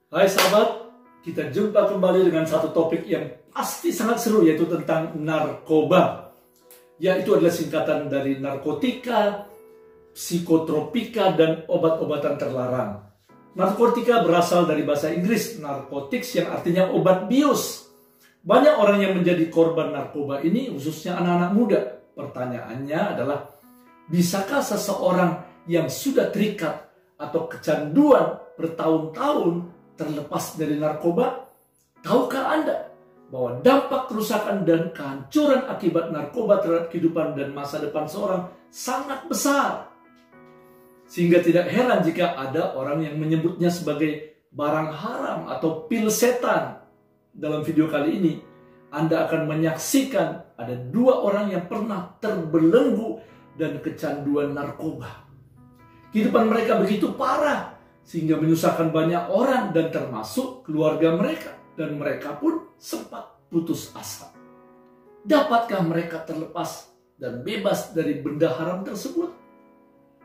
Hai sahabat, kita jumpa kembali dengan satu topik yang pasti sangat seru, yaitu tentang narkoba. Yaitu adalah singkatan dari narkotika, psikotropika, dan obat-obatan terlarang. Narkotika berasal dari bahasa Inggris narcotics yang artinya obat bius. Banyak orang yang menjadi korban narkoba ini, khususnya anak-anak muda. Pertanyaannya adalah, bisakah seseorang yang sudah terikat atau kecanduan bertahun-tahun terlepas dari narkoba? Tahukah Anda bahwa dampak kerusakan dan kehancuran akibat narkoba terhadap kehidupan dan masa depan seorang sangat besar? Sehingga tidak heran jika ada orang yang menyebutnya sebagai barang haram atau pil setan. Dalam video kali ini, Anda akan menyaksikan ada dua orang yang pernah terbelenggu dan kecanduan narkoba. Kehidupan mereka begitu parah sehingga menyusahkan banyak orang dan termasuk keluarga mereka. Dan mereka pun sempat putus asa. Dapatkah mereka terlepas dan bebas dari benda haram tersebut?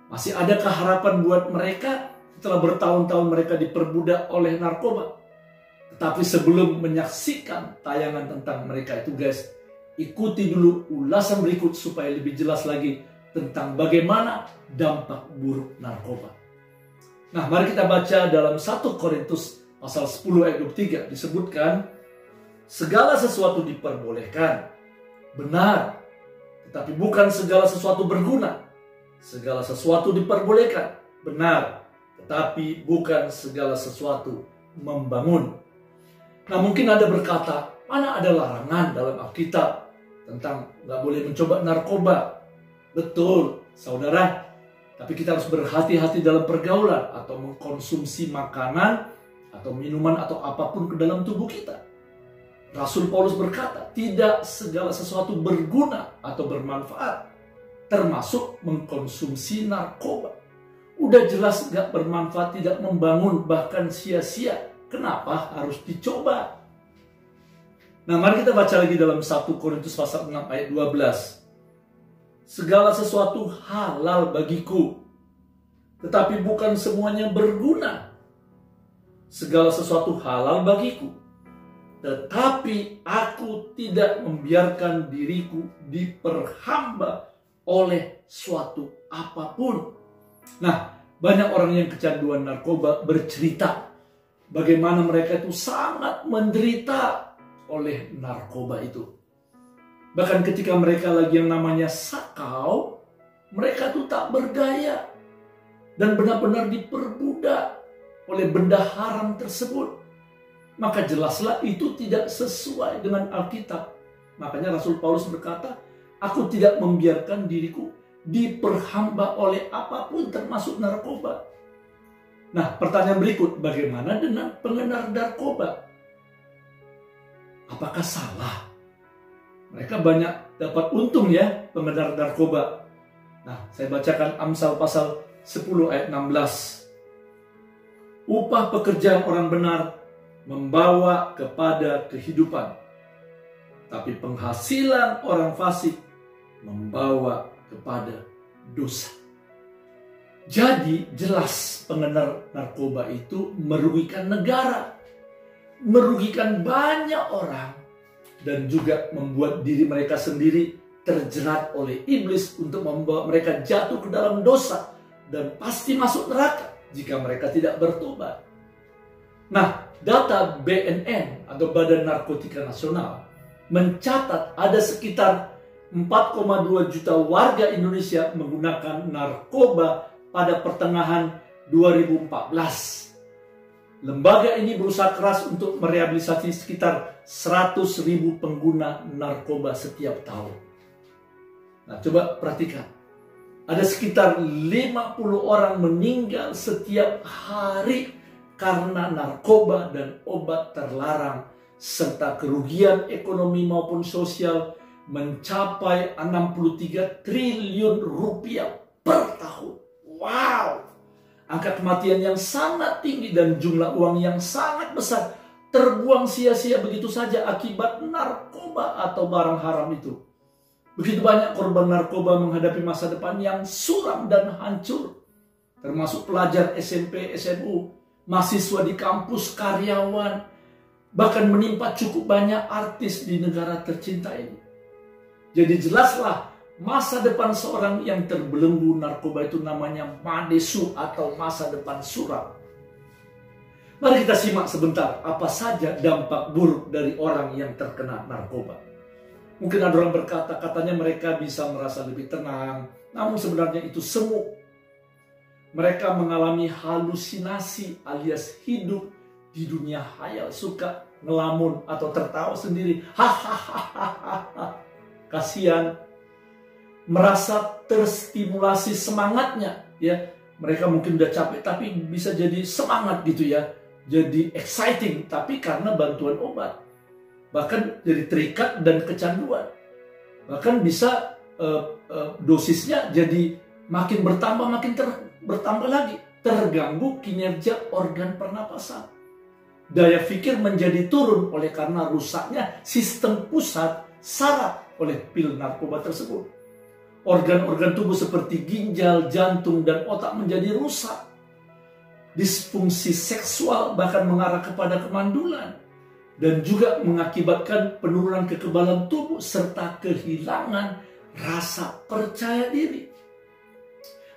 Masih adakah harapan buat mereka setelah bertahun-tahun mereka diperbudak oleh narkoba? Tetapi sebelum menyaksikan tayangan tentang mereka itu guys, ikuti dulu ulasan berikut supaya lebih jelas lagi tentang bagaimana dampak buruk narkoba. Nah, mari kita baca dalam 1 Korintus pasal 10 ayat 23 disebutkan, segala sesuatu diperbolehkan, benar, tetapi bukan segala sesuatu berguna. Segala sesuatu diperbolehkan, benar, tetapi bukan segala sesuatu membangun. Nah, mungkin Anda berkata, mana ada larangan dalam Alkitab tentang nggak boleh mencoba narkoba? Betul, saudara. Tapi kita harus berhati-hati dalam pergaulan atau mengkonsumsi makanan atau minuman atau apapun ke dalam tubuh kita. Rasul Paulus berkata, tidak segala sesuatu berguna atau bermanfaat, termasuk mengkonsumsi narkoba. Udah jelas gak bermanfaat, tidak membangun, bahkan sia-sia. Kenapa harus dicoba? Nah, mari kita baca lagi dalam 1 Korintus pasal 6 ayat 12. Segala sesuatu halal bagiku, tetapi bukan semuanya berguna. Segala sesuatu halal bagiku, tetapi aku tidak membiarkan diriku diperhamba oleh suatu apapun. Nah, banyak orang yang kecanduan narkoba bercerita bagaimana mereka itu sangat menderita oleh narkoba itu. Bahkan ketika mereka lagi yang namanya sakau, mereka tuh tak berdaya dan benar-benar diperbudak oleh benda haram tersebut. Maka jelaslah itu tidak sesuai dengan Alkitab. Makanya Rasul Paulus berkata, aku tidak membiarkan diriku diperhamba oleh apapun termasuk narkoba. Nah, pertanyaan berikut, bagaimana dengan pengendara narkoba? Apakah salah? Mereka banyak dapat untung ya, pengendara narkoba. Nah, saya bacakan Amsal pasal 10 ayat 16. Upah pekerjaan orang benar membawa kepada kehidupan, tapi penghasilan orang fasik membawa kepada dosa. Jadi jelas pengedar narkoba itu merugikan negara, merugikan banyak orang, dan juga membuat diri mereka sendiri terjerat oleh iblis untuk membawa mereka jatuh ke dalam dosa dan pasti masuk neraka jika mereka tidak bertobat. Nah, data BNN atau Badan Narkotika Nasional mencatat ada sekitar 4,2 juta warga Indonesia menggunakan narkoba pada pertengahan 2014. Lembaga ini berusaha keras untuk merehabilitasi sekitar 100.000 pengguna narkoba setiap tahun. Nah, coba perhatikan. Ada sekitar 50 orang meninggal setiap hari karena narkoba dan obat terlarang, serta kerugian ekonomi maupun sosial mencapai 63 triliun rupiah per tahun. Wow! Angka kematian yang sangat tinggi dan jumlah uang yang sangat besar terbuang sia-sia begitu saja akibat narkoba atau barang haram itu. Begitu banyak korban narkoba menghadapi masa depan yang suram dan hancur. Termasuk pelajar SMP, SMU mahasiswa di kampus, karyawan, bahkan menimpa cukup banyak artis di negara tercinta ini. Jadi jelaslah masa depan seorang yang terbelenggu narkoba itu namanya madesu atau masa depan suram. Mari kita simak sebentar apa saja dampak buruk dari orang yang terkena narkoba. Mungkin ada orang berkata, katanya mereka bisa merasa lebih tenang, namun sebenarnya itu semu. Mereka mengalami halusinasi alias hidup di dunia hayal, suka ngelamun atau tertawa sendiri. Hahaha. Kasihan. Merasa terstimulasi semangatnya, ya. Mereka mungkin udah capek tapi bisa jadi semangat gitu ya. Jadi exciting tapi karena bantuan obat. Bahkan jadi terikat dan kecanduan. Bahkan bisa dosisnya jadi makin bertambah, bertambah lagi. Terganggu kinerja organ pernapasan. Daya pikir menjadi turun oleh karena rusaknya sistem pusat saraf oleh pil narkoba tersebut. Organ-organ tubuh seperti ginjal, jantung, dan otak menjadi rusak. Disfungsi seksual bahkan mengarah kepada kemandulan. Dan juga mengakibatkan penurunan kekebalan tubuh serta kehilangan rasa percaya diri.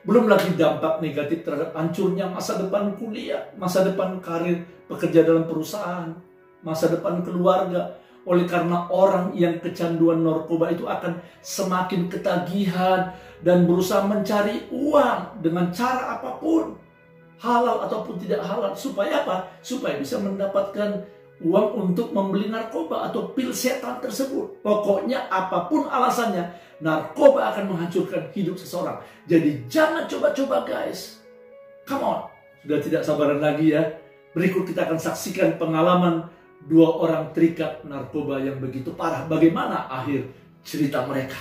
Belum lagi dampak negatif terhadap hancurnya masa depan kuliah, masa depan karir pekerja dalam perusahaan, masa depan keluarga. Oleh karena orang yang kecanduan narkoba itu akan semakin ketagihan dan berusaha mencari uang dengan cara apapun, halal ataupun tidak halal. Supaya apa? Supaya bisa mendapatkan uang untuk membeli narkoba atau pil setan tersebut. Pokoknya apapun alasannya, narkoba akan menghancurkan hidup seseorang. Jadi jangan coba-coba guys. Come on. Sudah tidak sabaran lagi ya. Berikut kita akan saksikan pengalaman dua orang terikat narkoba yang begitu parah. Bagaimana akhir cerita mereka.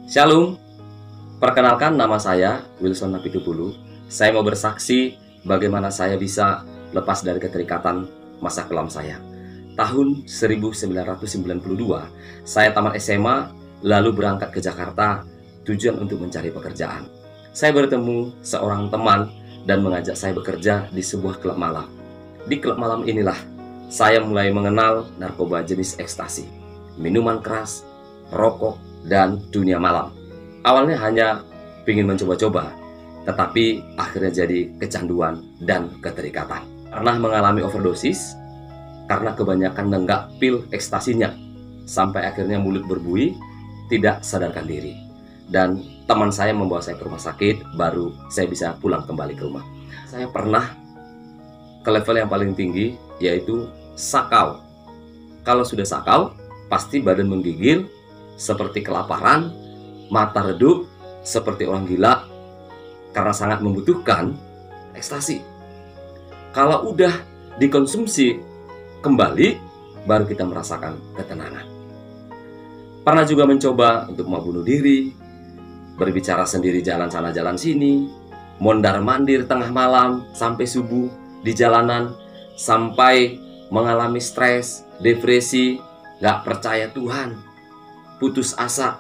Shalom. Perkenalkan, nama saya Wilson Napitupulu. Saya mau bersaksi bagaimana saya bisa lepas dari keterikatan masa kelam saya. Tahun 1992, saya tamat SMA, lalu berangkat ke Jakarta, tujuan untuk mencari pekerjaan. Saya bertemu seorang teman dan mengajak saya bekerja di sebuah klub malam. Di klub malam inilah saya mulai mengenal narkoba jenis ekstasi, minuman keras, rokok, dan dunia malam. Awalnya hanya ingin mencoba-coba, tetapi akhirnya jadi kecanduan dan keterikatan. Pernah mengalami overdosis karena kebanyakan nenggak pil ekstasinya, sampai akhirnya mulut berbuih, tidak sadarkan diri. Dan teman saya membawa saya ke rumah sakit, baru saya bisa pulang kembali ke rumah. Saya pernah ke level yang paling tinggi, yaitu sakau. Kalau sudah sakau, pasti badan menggigil, seperti kelaparan, mata redup, seperti orang gila, karena sangat membutuhkan ekstasi. Kalau udah dikonsumsi kembali, baru kita merasakan ketenangan. Pernah juga mencoba untuk mau bunuh diri, berbicara sendiri jalan sana jalan sini, mondar-mandir tengah malam sampai subuh di jalanan, sampai mengalami stres, depresi, gak percaya Tuhan, putus asa,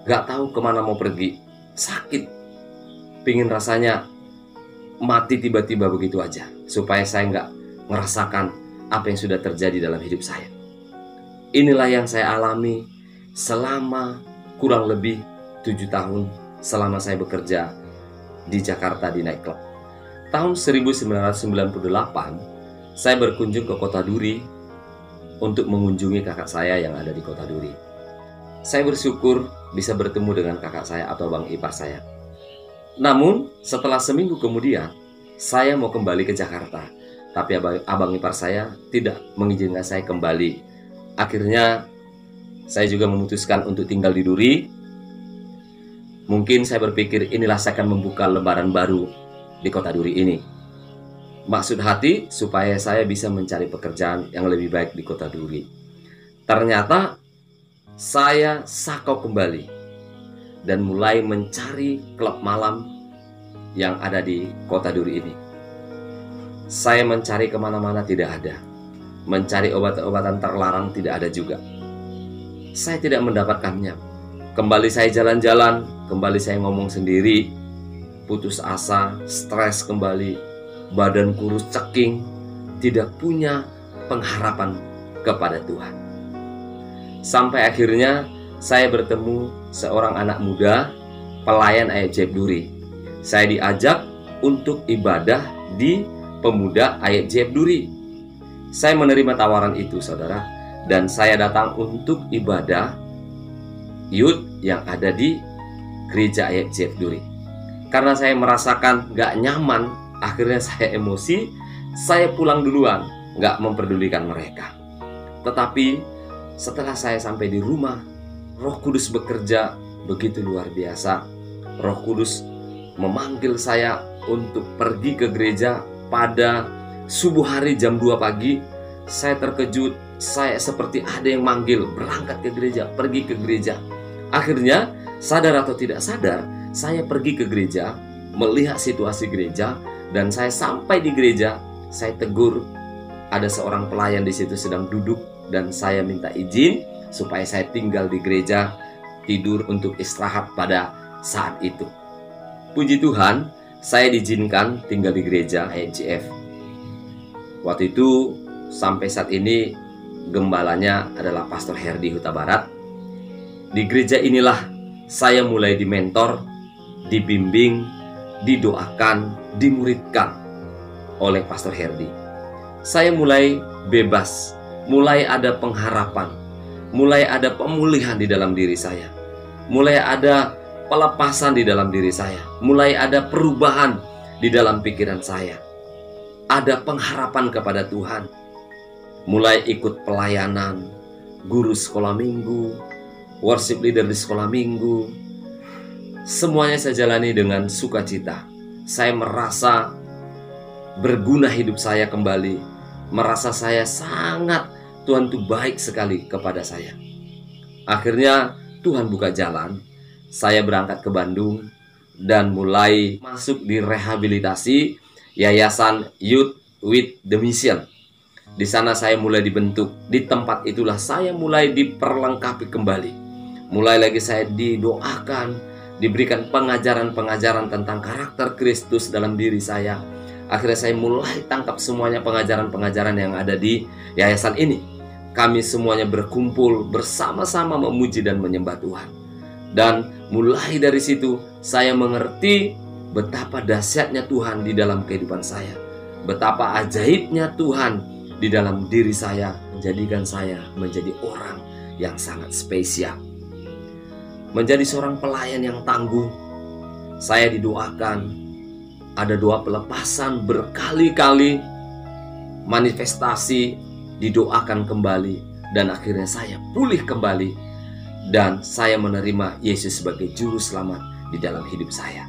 gak tahu kemana mau pergi, sakit, pingin rasanya mati tiba-tiba begitu aja, supaya saya nggak merasakan apa yang sudah terjadi dalam hidup saya. Inilah yang saya alami selama kurang lebih 7 tahun selama saya bekerja di Jakarta di nightclub. Tahun 1998, saya berkunjung ke Kota Duri untuk mengunjungi kakak saya yang ada di Kota Duri. Saya bersyukur bisa bertemu dengan kakak saya atau bang ipar saya. Namun, setelah seminggu kemudian, saya mau kembali ke Jakarta. Tapi abang ipar saya tidak mengizinkan saya kembali. Akhirnya, saya juga memutuskan untuk tinggal di Duri. Mungkin saya berpikir inilah saya akan membuka lembaran baru di Kota Duri ini. Maksud hati supaya saya bisa mencari pekerjaan yang lebih baik di Kota Duri. Ternyata, saya sakau kembali dan mulai mencari klub malam yang ada di Kota Duri ini. Saya mencari kemana-mana tidak ada. Mencari obat-obatan terlarang tidak ada juga. Saya tidak mendapatkannya. Kembali saya jalan-jalan, kembali saya ngomong sendiri, putus asa, stres kembali, badan kurus ceking, tidak punya pengharapan kepada Tuhan. Sampai akhirnya saya bertemu seorang anak muda, pelayan AFJF Duri. Saya diajak untuk ibadah di Pemuda AFJF Duri. Saya menerima tawaran itu, saudara, dan saya datang untuk ibadah youth yang ada di gereja AFJF Duri. Karena saya merasakan gak nyaman, akhirnya saya emosi, saya pulang duluan, gak memperdulikan mereka. Tetapi setelah saya sampai di rumah, Roh Kudus bekerja begitu luar biasa. Roh Kudus memanggil saya untuk pergi ke gereja pada subuh hari jam 2 pagi. Saya terkejut, saya seperti ada yang manggil, berangkat ke gereja, pergi ke gereja. Akhirnya, sadar atau tidak sadar, saya pergi ke gereja, melihat situasi gereja, dan saya sampai di gereja, saya tegur, ada seorang pelayan di situ sedang duduk, dan saya minta izin supaya saya tinggal di gereja, tidur untuk istirahat pada saat itu. Puji Tuhan, saya diizinkan tinggal di gereja AFJF. Waktu itu sampai saat ini gembalanya adalah Pastor Herdi Huta Barat. Di gereja inilah saya mulai dimentor, dibimbing, didoakan, dimuridkan oleh Pastor Herdi. Saya mulai bebas, mulai ada pengharapan, mulai ada pemulihan di dalam diri saya, mulai ada pelepasan di dalam diri saya, mulai ada perubahan di dalam pikiran saya, ada pengharapan kepada Tuhan, mulai ikut pelayanan, guru sekolah minggu, worship leader di sekolah minggu. Semuanya saya jalani dengan sukacita. Saya merasa berguna hidup saya kembali, merasa saya sangat, Tuhan itu baik sekali kepada saya. Akhirnya Tuhan buka jalan. Saya berangkat ke Bandung dan mulai masuk di rehabilitasi Yayasan Youth with the Mission. Di sana saya mulai dibentuk. Di tempat itulah saya mulai diperlengkapi kembali. Mulai lagi saya didoakan, diberikan pengajaran-pengajaran tentang karakter Kristus dalam diri saya. Akhirnya saya mulai tangkap semuanya pengajaran-pengajaran yang ada di yayasan ini. Kami semuanya berkumpul bersama-sama memuji dan menyembah Tuhan. Dan mulai dari situ saya mengerti betapa dahsyatnya Tuhan di dalam kehidupan saya. Betapa ajaibnya Tuhan di dalam diri saya, menjadikan saya menjadi orang yang sangat spesial. Menjadi seorang pelayan yang tangguh. Saya didoakan, ada doa pelepasan berkali-kali, manifestasi, didoakan kembali, dan akhirnya saya pulih kembali. Dan saya menerima Yesus sebagai juru selamat di dalam hidup saya.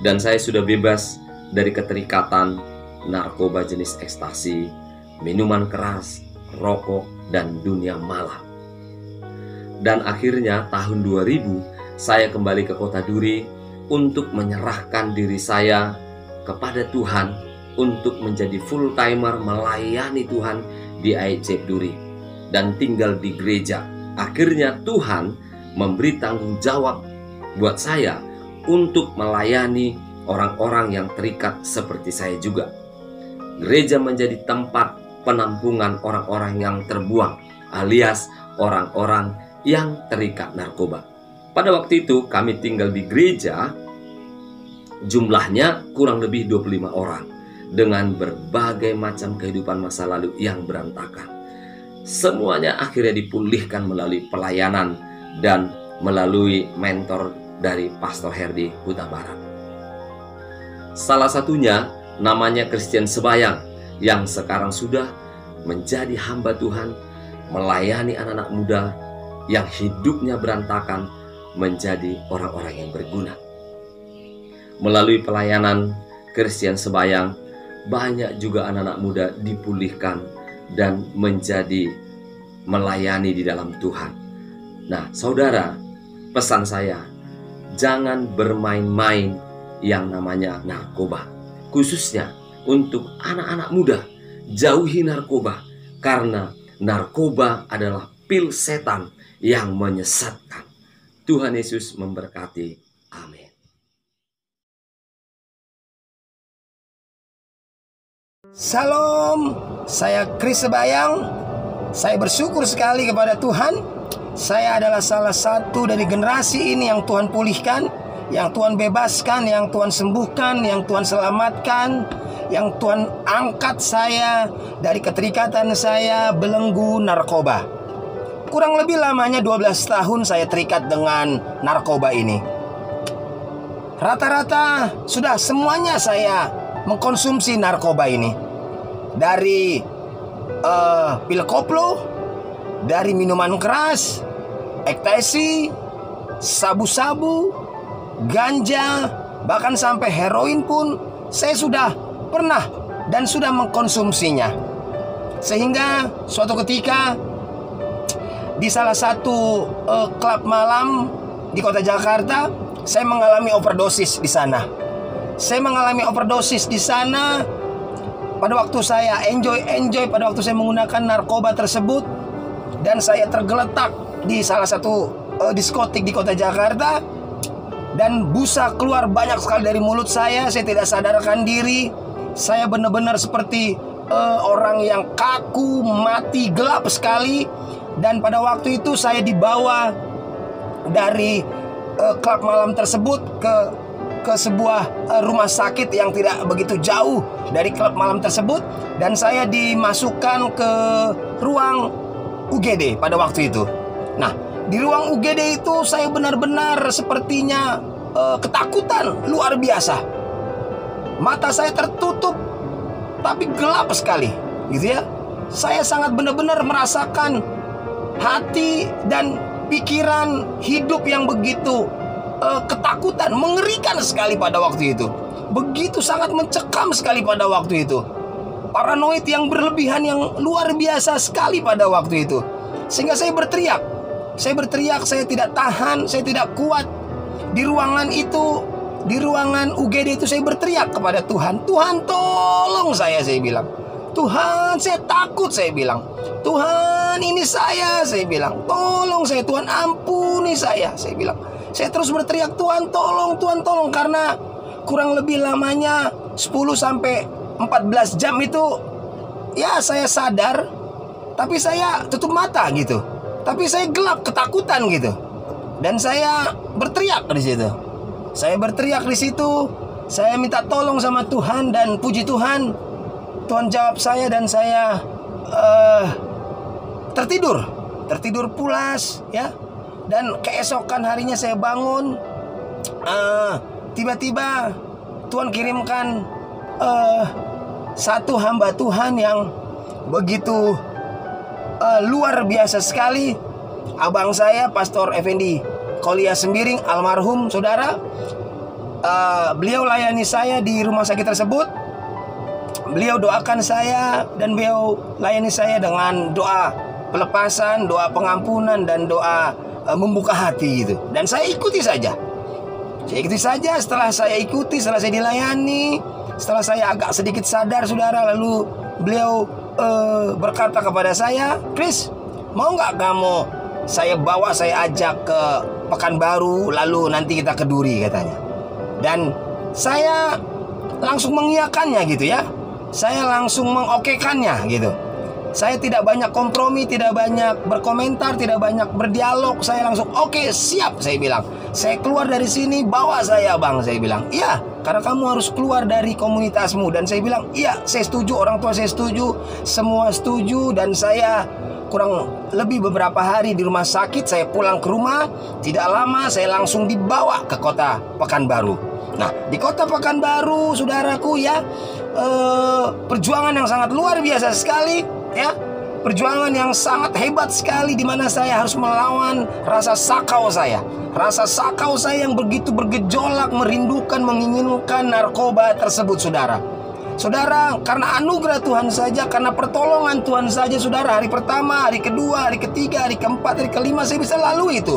Dan saya sudah bebas dari keterikatan narkoba jenis ekstasi, minuman keras, rokok, dan dunia malam. Dan akhirnya tahun 2000 saya kembali ke kota Duri untuk menyerahkan diri saya kepada Tuhan untuk menjadi full timer melayani Tuhan di AFJF Duri dan tinggal di gereja. Akhirnya Tuhan memberi tanggung jawab buat saya untuk melayani orang-orang yang terikat seperti saya juga. Gereja menjadi tempat penampungan orang-orang yang terbuang, alias orang-orang yang terikat narkoba. Pada waktu itu kami tinggal di gereja, jumlahnya kurang lebih 25 orang dengan berbagai macam kehidupan masa lalu yang berantakan. Semuanya akhirnya dipulihkan melalui pelayanan dan melalui mentor dari Pastor Herdi Huta Barat. Salah satunya namanya Christian Sebayang yang sekarang sudah menjadi hamba Tuhan, melayani anak-anak muda yang hidupnya berantakan menjadi orang-orang yang berguna. Melalui pelayanan Christian Sebayang, banyak juga anak-anak muda dipulihkan dan menjadi melayani di dalam Tuhan. Nah, saudara, pesan saya, jangan bermain-main yang namanya narkoba. Khususnya untuk anak-anak muda, jauhi narkoba. Karena narkoba adalah pil setan yang menyesatkan. Tuhan Yesus memberkati. Amin. Salam, saya Chris Sebayang. Saya bersyukur sekali kepada Tuhan. Saya adalah salah satu dari generasi ini yang Tuhan pulihkan, yang Tuhan bebaskan, yang Tuhan sembuhkan, yang Tuhan selamatkan, yang Tuhan angkat saya dari keterikatan saya belenggu narkoba. Kurang lebih lamanya 12 tahun saya terikat dengan narkoba ini. Rata-rata sudah semuanya saya mengkonsumsi narkoba ini. Dari pil koplo, dari minuman keras, ekstasi, sabu-sabu, ganja, bahkan sampai heroin pun saya sudah pernah dan sudah mengkonsumsinya. Sehingga suatu ketika di salah satu klub malam di kota Jakarta, saya mengalami overdosis di sana. Saya mengalami overdosis di sana pada waktu saya enjoy pada waktu saya menggunakan narkoba tersebut, dan saya tergeletak di salah satu diskotik di kota Jakarta, dan busa keluar banyak sekali dari mulut saya tidak sadarkan diri. Saya benar-benar seperti orang yang kaku, mati, gelap sekali. Dan pada waktu itu saya dibawa dari klub malam tersebut ke sebuah rumah sakit yang tidak begitu jauh dari klub malam tersebut, dan saya dimasukkan ke ruang UGD pada waktu itu. Nah, di ruang UGD itu saya benar-benar sepertinya ketakutan luar biasa. Mata saya tertutup tapi gelap sekali, gitu ya. Saya sangat benar-benar merasakan hati dan pikiran hidup yang begitu ketakutan, mengerikan sekali pada waktu itu. Begitu sangat mencekam sekali pada waktu itu. Paranoid yang berlebihan yang luar biasa sekali pada waktu itu. Sehingga saya berteriak, saya tidak tahan, saya tidak kuat. Di ruangan itu, di ruangan UGD itu saya berteriak kepada Tuhan. Tuhan tolong saya bilang. Tuhan, saya takut, saya bilang. Tuhan, ini saya bilang. Tolong saya, Tuhan, ampuni saya bilang. Saya terus berteriak, Tuhan tolong, karena kurang lebih lamanya 10 sampai 14 jam itu ya saya sadar, tapi saya tutup mata gitu. Tapi saya gelap, ketakutan gitu. Dan saya berteriak di situ. Saya minta tolong sama Tuhan, dan puji Tuhan, Tuhan jawab saya, dan saya tertidur pulas ya. Dan keesokan harinya saya bangun, tiba-tiba Tuhan kirimkan satu hamba Tuhan yang begitu luar biasa sekali. Abang saya, Pastor Effendi Kolia Sembiring, almarhum saudara. Beliau layani saya di rumah sakit tersebut. Beliau doakan saya, dan beliau layani saya dengan doa pelepasan, doa pengampunan, dan doa membuka hati gitu. Dan saya ikuti saja. Setelah saya dilayani, setelah saya agak sedikit sadar saudara, lalu beliau berkata kepada saya, Chris, mau nggak kamu saya ajak ke Pekanbaru, lalu nanti kita ke Duri, katanya. Dan saya langsung mengiyakannya gitu ya. Saya langsung mengokekannya gitu. Saya tidak banyak kompromi, tidak banyak berkomentar, tidak banyak berdialog. Saya langsung oke, siap, saya bilang. Saya keluar dari sini, bawa saya bang, saya bilang. Iya, karena kamu harus keluar dari komunitasmu. Dan saya bilang, iya, saya setuju, orang tua saya setuju, semua setuju. Dan saya kurang lebih beberapa hari di rumah sakit. Saya pulang ke rumah, tidak lama saya langsung dibawa ke kota Pekanbaru. Nah, di kota Pekanbaru, saudaraku ya, perjuangan yang sangat luar biasa sekali. Ya, perjuangan yang sangat hebat sekali, di mana saya harus melawan rasa sakau saya yang begitu bergejolak, merindukan, menginginkan narkoba tersebut, saudara. Karena anugerah Tuhan saja, karena pertolongan Tuhan saja, saudara. Hari pertama, hari kedua, hari ketiga, hari keempat, hari kelima saya bisa lalui itu.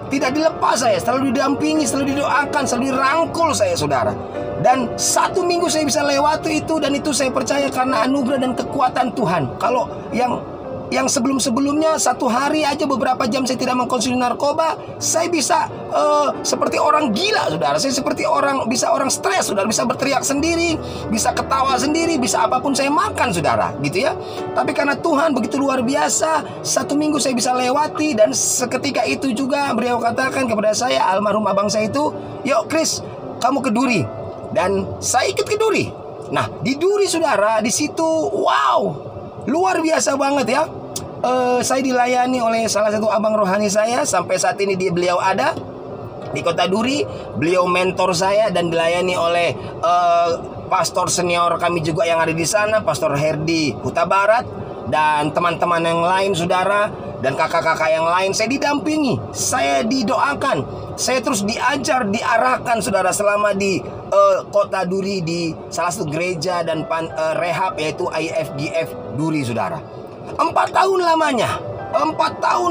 Tidak dilepas saya, selalu didampingi, selalu didoakan, selalu dirangkul saya, saudara. Dan 1 minggu saya bisa lewati itu, dan itu saya percaya karena anugerah dan kekuatan Tuhan. Kalau yang yang sebelum-sebelumnya satu hari aja beberapa jam saya tidak mengkonsumsi narkoba, saya bisa seperti orang gila, saudara. Saya seperti orang stres, saudara. Bisa berteriak sendiri, bisa ketawa sendiri, bisa apapun saya makan, saudara, gitu ya. Tapi karena Tuhan begitu luar biasa, 1 minggu saya bisa lewati. Dan seketika itu juga beliau katakan kepada saya, almarhum abang saya itu, "Yuk Chris, kamu ke Duri." Dan saya ikut ke Duri. Nah, di Duri, saudara, di situ, wow, luar biasa banget ya. Saya dilayani oleh salah satu abang rohani saya. Sampai saat ini beliau ada di kota Duri. Beliau mentor saya dan dilayani oleh pastor senior kami juga yang ada di sana, Pastor Herdi Huta Barat, dan teman-teman yang lain, saudara, dan kakak-kakak yang lain. Saya didampingi, saya didoakan, saya terus diajar, diarahkan, saudara, selama di kota Duri, di salah satu gereja dan rehab, yaitu IFGF Duri, saudara. 4 tahun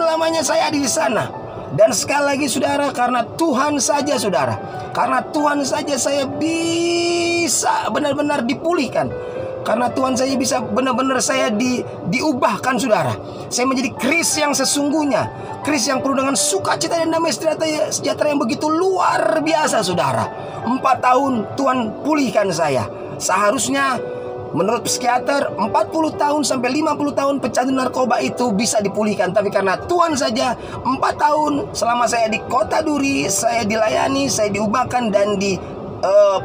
lamanya saya ada di sana. Dan sekali lagi, saudara, karena Tuhan saja, saudara, karena Tuhan saja saya bisa benar-benar dipulihkan. Karena Tuhan saya bisa benar-benar saya diubahkan, saudara. Saya menjadi Kris yang sesungguhnya, Kris yang penuh dengan sukacita dan damai sejahtera yang begitu luar biasa, saudara. 4 tahun Tuhan pulihkan saya. Seharusnya menurut psikiater 40 tahun sampai 50 tahun pecandu narkoba itu bisa dipulihkan. Tapi karena Tuhan saja 4 tahun selama saya di kota Duri, saya dilayani, saya diubahkan dan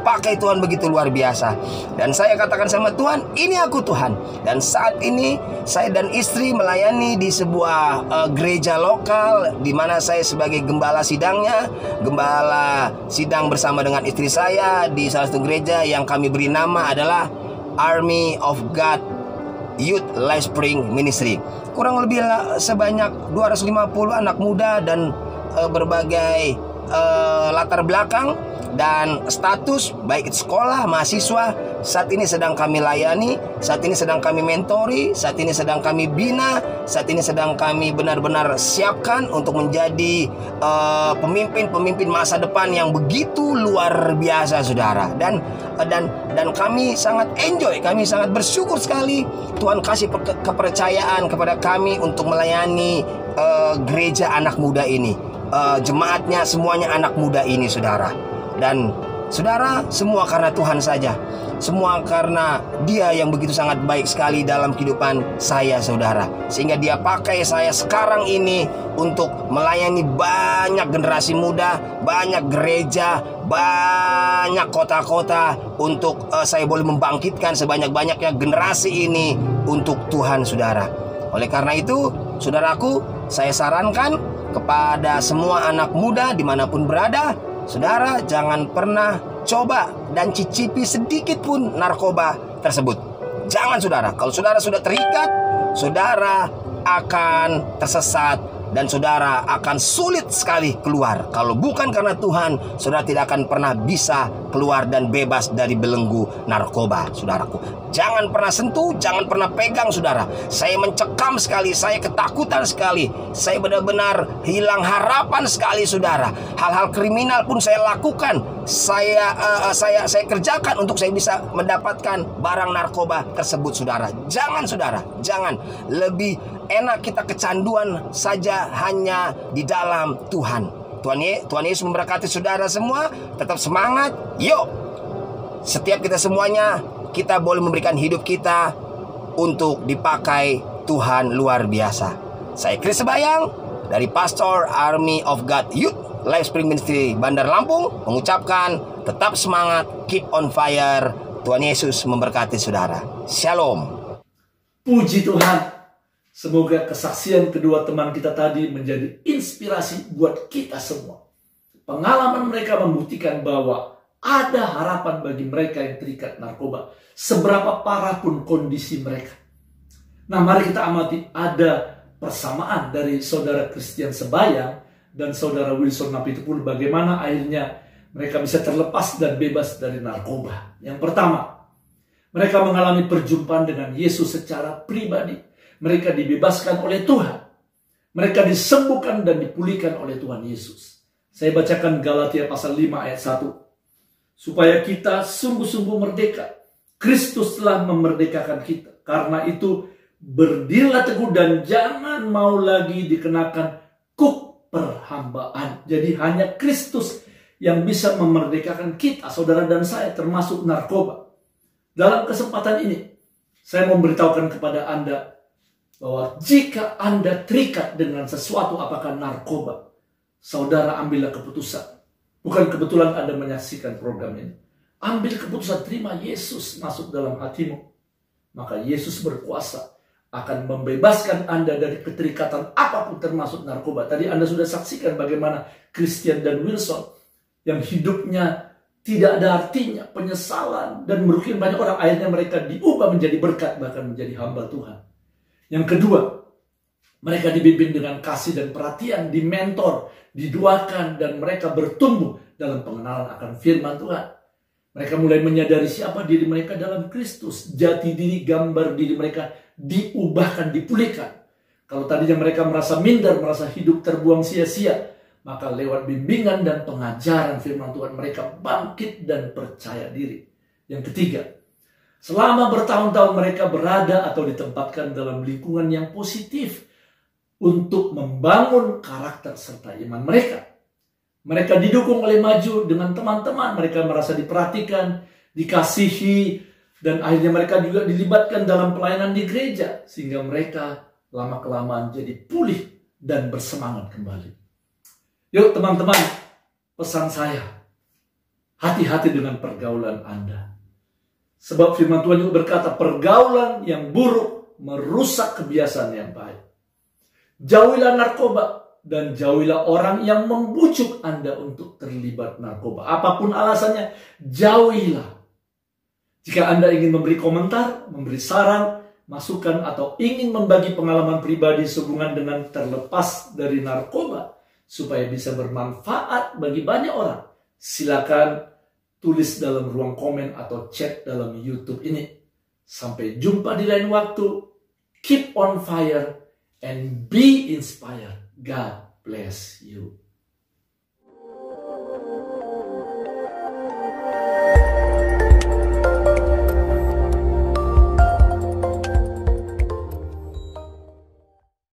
pakai Tuhan begitu luar biasa. Dan saya katakan sama Tuhan, ini aku Tuhan. Dan saat ini saya dan istri melayani di sebuah gereja lokal, di mana saya sebagai gembala sidangnya, gembala sidang bersama dengan istri saya di salah satu gereja yang kami beri nama adalah Army of God Youth Life Spring Ministry. Kurang lebih sebanyak 250 anak muda dan berbagai latar belakang dan status, baik itu sekolah, mahasiswa, saat ini sedang kami layani, saat ini sedang kami mentori, saat ini sedang kami bina, saat ini sedang kami benar-benar siapkan untuk menjadi pemimpin-pemimpin masa depan yang begitu luar biasa, saudara. Dan kami sangat enjoy, kami sangat bersyukur sekali Tuhan kasih kepercayaan kepada kami untuk melayani gereja anak muda ini. Jemaatnya semuanya anak muda ini, saudara. Dan saudara, semua karena Tuhan saja. Semua karena Dia yang begitu sangat baik sekali dalam kehidupan saya, saudara. Sehingga Dia pakai saya sekarang ini untuk melayani banyak generasi muda, banyak gereja, banyak kota-kota, untuk saya boleh membangkitkan sebanyak-banyaknya generasi ini untuk Tuhan, saudara. Oleh karena itu, saudaraku, saya sarankan kepada semua anak muda dimanapun berada, saudara, jangan pernah coba dan cicipi sedikit pun narkoba tersebut. Jangan, saudara. Kalau saudara sudah terikat, saudara akan tersesat dan saudara akan sulit sekali keluar. Kalau bukan karena Tuhan, saudara tidak akan pernah bisa keluar dan bebas dari belenggu narkoba, saudaraku. Jangan pernah sentuh, jangan pernah pegang, saudara. Saya mencekam sekali, saya ketakutan sekali, saya benar-benar hilang harapan sekali, saudara. Hal-hal kriminal pun saya lakukan, saya kerjakan untuk saya bisa mendapatkan barang narkoba tersebut, saudara. Jangan, saudara, jangan. Lebih enak kita kecanduan saja hanya di dalam Tuhan. Tuhan Yesus memberkati saudara semua. Tetap semangat. Yuk, setiap kita semuanya, kita boleh memberikan hidup kita untuk dipakai Tuhan luar biasa. Saya Chris Sebayang dari Pastor Army of God Youth Life Spring Ministry Bandar Lampung mengucapkan tetap semangat, keep on fire. Tuhan Yesus memberkati saudara. Shalom. Puji Tuhan. Semoga kesaksian kedua teman kita tadi menjadi inspirasi buat kita semua. Pengalaman mereka membuktikan bahwa ada harapan bagi mereka yang terikat narkoba, seberapa parah pun kondisi mereka. Nah, mari kita amati ada persamaan dari saudara Christian Sebayang dan saudara Wilson Napitupulu, bagaimana akhirnya mereka bisa terlepas dan bebas dari narkoba. Yang pertama, mereka mengalami perjumpaan dengan Yesus secara pribadi. Mereka dibebaskan oleh Tuhan. Mereka disembuhkan dan dipulihkan oleh Tuhan Yesus. Saya bacakan Galatia pasal 5 ayat 1. Supaya kita sungguh-sungguh merdeka. Kristus telah memerdekakan kita. Karena itu berdirilah teguh dan jangan mau lagi dikenakan kuk perhambaan. Jadi hanya Kristus yang bisa memerdekakan kita, saudara dan saya, termasuk narkoba. Dalam kesempatan ini, saya memberitahukan kepada Anda bahwa jika Anda terikat dengan sesuatu, apakah narkoba, saudara ambillah keputusan. Bukan kebetulan Anda menyaksikan program ini. Ambil keputusan, terima Yesus masuk dalam hatimu. Maka Yesus berkuasa akan membebaskan Anda dari keterikatan apapun termasuk narkoba. Tadi Anda sudah saksikan bagaimana Christian dan Wilson yang hidupnya tidak ada artinya, penyesalan, dan merugikan banyak orang. Akhirnya mereka diubah menjadi berkat, bahkan menjadi hamba Tuhan. Yang kedua, mereka dibimbing dengan kasih dan perhatian, dimentor, didoakan, dan mereka bertumbuh dalam pengenalan akan firman Tuhan. Mereka mulai menyadari siapa diri mereka dalam Kristus. Jati diri, gambar diri mereka diubahkan, dipulihkan. Kalau tadinya mereka merasa minder, merasa hidup terbuang sia-sia, maka lewat bimbingan dan pengajaran firman Tuhan, mereka bangkit dan percaya diri. Yang ketiga, selama bertahun-tahun mereka berada atau ditempatkan dalam lingkungan yang positif untuk membangun karakter serta iman mereka. Mereka didukung oleh maju dengan teman-teman, mereka merasa diperhatikan, dikasihi, dan akhirnya mereka juga dilibatkan dalam pelayanan di gereja, sehingga mereka lama-kelamaan jadi pulih dan bersemangat kembali. Yuk teman-teman, pesan saya, hati-hati dengan pergaulan Anda. Sebab firman Tuhan juga berkata, pergaulan yang buruk merusak kebiasaan yang baik. Jauhilah narkoba dan jauhilah orang yang membujuk Anda untuk terlibat narkoba. Apapun alasannya, jauhilah. Jika Anda ingin memberi komentar, memberi saran, masukan, atau ingin membagi pengalaman pribadi sehubungan dengan terlepas dari narkoba, supaya bisa bermanfaat bagi banyak orang, silakan tulis dalam ruang komen atau chat dalam YouTube ini. Sampai jumpa di lain waktu. Keep on fire and be inspired. God bless you.